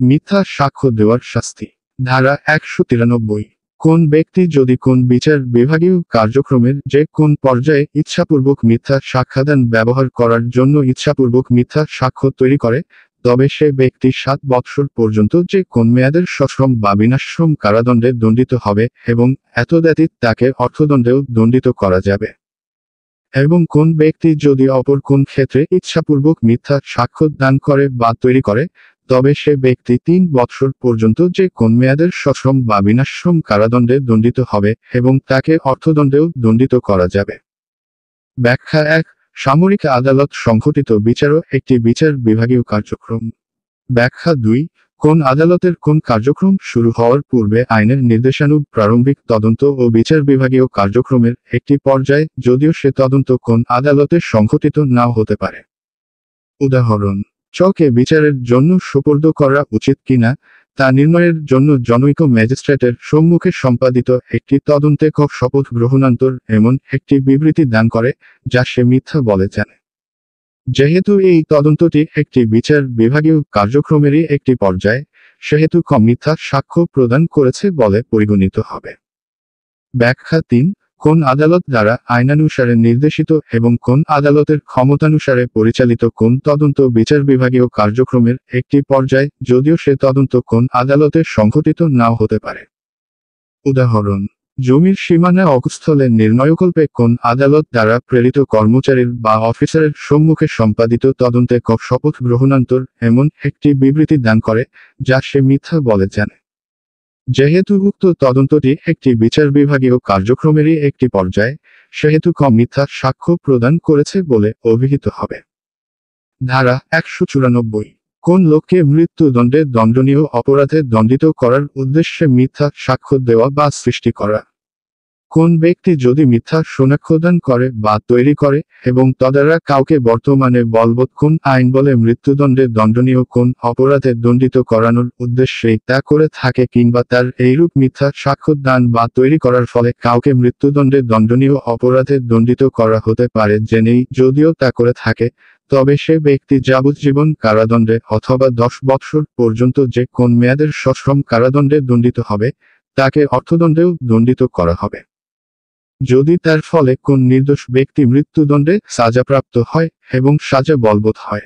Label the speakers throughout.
Speaker 1: মিথ্যা সাক্ষ্য দেওয়ার শাস্তি। ধারা 193। কোন ব্যক্তি যদি কোন বিচার বিভাগীয় কার্যক্রমের যে কোন পর্যায়ে ইচ্ছাপূর্বক মিথ্যা সাক্ষ্যদান ব্যবহার করার জন্য ইচ্ছাপূর্বক মিথ্যা সাক্ষ্য তৈরি করে, তবে সে ব্যক্তি 7 বৎসর পর্যন্ত যে কোন মেয়াদের সশ্রম বা বিনাশ্রম কারাদণ্ডে দণ্ডিত হবে এবং এতদ্ব্যতীত তাকে অর্থদণ্ডেও দণ্ডিত করা যাবে। এবং কোন ব্যক্তি যদি অপর কোন ক্ষেত্রে ইচ্ছাপূর্বক মিথ্যা সাক্ষ্য দান করে বা তৈরি করে, তবে সে ব্যক্তি 3 বৎসর পর্যন্ত যে কোন মেয়াদের সশ্রম বা বিনাশ্রম কারাদণ্ডে দণ্ডিত হবে এবং তাকে অর্থদণ্ডেও দণ্ডিত করা যাবে। ব্যাখ্যা 1। সামরিক আদালত সংঘটিত বিচারও একটি বিচার বিভাগীয় কার্যক্রম। ব্যাখ্যা 2। কোন আদালতের কোন কার্যক্রম শুরু হওয়ার পূর্বে আইনের নির্দেশানুগ প্রারম্ভিক তদন্ত ও বিচার বিভাগীয় কার্যক্রমের একটি পর্যায়, যদিও সে তদন্ত কোন আদালতে সংঘটিত নাও হতে পারে। উদাহরণ: কে বিচারের জন্য সোপর্দ করা উচিত কিনা তা নির্ণয়ের জন্য জনৈক ম্যাজিস্ট্রেটের সম্মুখে সম্পাদিত একটি তদন্তে শপথ গ্রহণান্তর এমন একটি বিবৃতি দান করে যা সে মিথ্যা বলে জানে। যেহেতু এই তদন্তটি একটি বিচার বিভাগীয় কার্যক্রমেরই একটি পর্যায়, সেহেতু মিথ্যা সাক্ষ্য প্রদান করেছে বলে পরিগণিত হবে। ব্যাখ্যা 3। কোন আদালত দ্বারা আইনানুসারে নির্দেশিত এবং কোন আদালতের ক্ষমতানুসারে পরিচালিত কোন তদন্ত বিচার বিভাগীয় কার্যক্রমের একটি পর্যায়, যদিও সে তদন্ত কোন আদালতে সংঘটিত নাও হতে পারে। উদাহরণ: জমির সীমানা অকুস্থলে নির্ণয়কল্পে কোন আদালত দ্বারা প্রেরিত কর্মচারীর বা অফিসারের সম্মুখে সম্পাদিত তদন্তে শপথ গ্রহণান্তর এমন একটি বিবৃতি দান করে যা সে মিথ্যা বলে জানে। যেহেতু উক্ত তদন্তটি একটি বিচার বিভাগীয় কার্যক্রমেরই একটি পর্যায়, সেহেতু মিথ্যা সাক্ষ্য প্রদান করেছে বলে অভিহিত হবে। ধারা 194। কোন লোককে মৃত্যুদণ্ডে দণ্ডনীয় অপরাধে দণ্ডিত করার উদ্দেশ্যে মিথ্যা সাক্ষ্য দেওয়া বা সৃষ্টি করা। কোন ব্যক্তি যদি মিথ্যা সাক্ষ্যদান করে বা তৈরি করে এবং তদ্বারা কাউকে বর্তমানে বলবৎ কোন আইন বলে মৃত্যুদণ্ডে দণ্ডনীয় কোন অপরাধে দণ্ডিত করানোর উদ্দেশ্যেই তা করে থাকে, কিংবা তার এইরূপ মিথ্যা সাক্ষ্য দান বা তৈরি করার ফলে কাউকে মৃত্যুদণ্ডে দণ্ডনীয় অপরাধে দণ্ডিত করা হতে পারে জেনেই যদিও তা করে থাকে, তবে সে ব্যক্তি যাবজ্জীবন কারাদণ্ডে অথবা 10 বৎসর পর্যন্ত যে কোন মেয়াদের সশ্রম কারাদণ্ডে দণ্ডিত হবে, তাকে অর্থদণ্ডেও দণ্ডিত করা হবে। যদি তার ফলে কোন নির্দোষ ব্যক্তি মৃত্যুদণ্ডে সাজাপ্রাপ্ত হয় এবং সাজা বলবৎ হয়।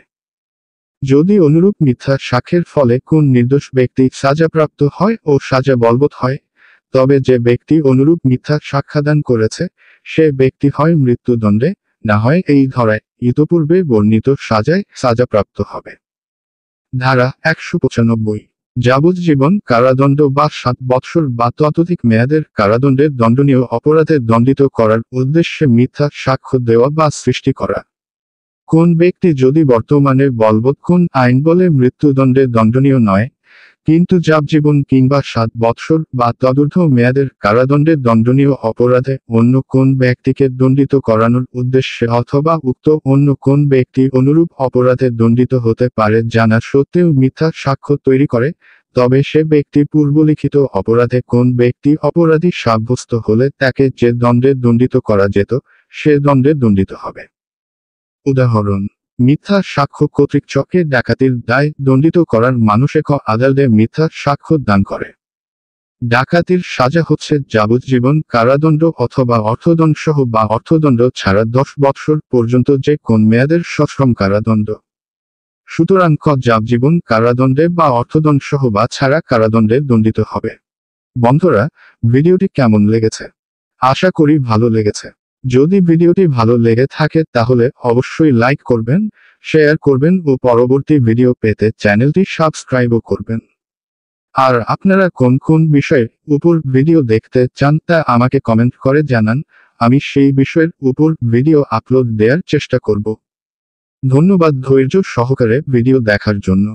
Speaker 1: যদি অনুরূপ মিথ্যা সাক্ষ্যের ফলে কোন নির্দোষ ব্যক্তি সাজাপ্রাপ্ত হয় ও সাজা বলবৎ হয়, তবে যে ব্যক্তি অনুরূপ মিথ্যা সাক্ষ্যদান করেছে সে ব্যক্তি হয় মৃত্যুদণ্ডে, না হয় এই ধারায় ইতপূর্বে বর্ণিত সাজায় সাজাপ্রাপ্ত হবে। ধারা 195। যাবজ্জীবন কারাদণ্ড বা 7 বৎসর বা ততোধিক মেয়াদের কারাদণ্ডে দণ্ডনীয় অপরাধে দণ্ডিত করার উদ্দেশ্যে মিথ্যা সাক্ষ্য দেওয়া বা সৃষ্টি করা। কোন ব্যক্তি যদি বর্তমানে বলবৎ কোন আইন বলে মৃত্যুদণ্ডে দণ্ডনীয় নয়, কিন্তু যাবজ্জীবন কিংবা 7 বৎসর বা তদূর্ধ্ব মেয়াদের কারাদণ্ডে দণ্ডনীয় অপরাধে অন্য কোন ব্যক্তিকে দণ্ডিত করানোর উদ্দেশ্যে অথবা উক্ত অন্য কোন ব্যক্তি অনুরূপ অপরাধে দণ্ডিত হতে পারে জানা সত্ত্বেও মিথ্যা সাক্ষ্য তৈরি করে, তবে সে ব্যক্তি পূর্বলিখিত অপরাধে কোন ব্যক্তি অপরাধী সাব্যস্ত হলে তাকে যে দণ্ডে দণ্ডিত করা যেত সে দণ্ডে দণ্ডিত হবে। উদাহরণ: মিথ্যা সাক্ষ্য কর্তৃক চকে ডাকাতির দায় দণ্ডিত করার মানুষে আদালতে মিথ্যা সাক্ষ্য দান করে। ডাকাতির সাজা হচ্ছে যাবজ্জীবন কারাদণ্ড অথবা অর্থদণ্ড সহ বা অর্থদণ্ড ছাড়া 10 বৎসর পর্যন্ত যে কোন মেয়াদের সশ্রম কারাদণ্ড। সুতরাং যাবজ্জীবন কারাদণ্ডে বা অর্থদণ্ড সহ বা ছাড়া কারাদণ্ডে দণ্ডিত হবে। বন্ধুরা, ভিডিওটি কেমন লেগেছে? আশা করি ভালো লেগেছে। যদি ভিডিওটি ভালো লেগে থাকে তাহলে অবশ্যই লাইক করবেন, শেয়ার করবেন ও পরবর্তী ভিডিও পেতে চ্যানেলটি সাবস্ক্রাইবও করবেন। আর আপনারা কোন কোন বিষয়ের উপর ভিডিও দেখতে চান তা আমাকে কমেন্ট করে জানান, আমি সেই বিষয়ের উপর ভিডিও আপলোড দেওয়ার চেষ্টা করব। ধন্যবাদ ধৈর্য সহকারে ভিডিও দেখার জন্য।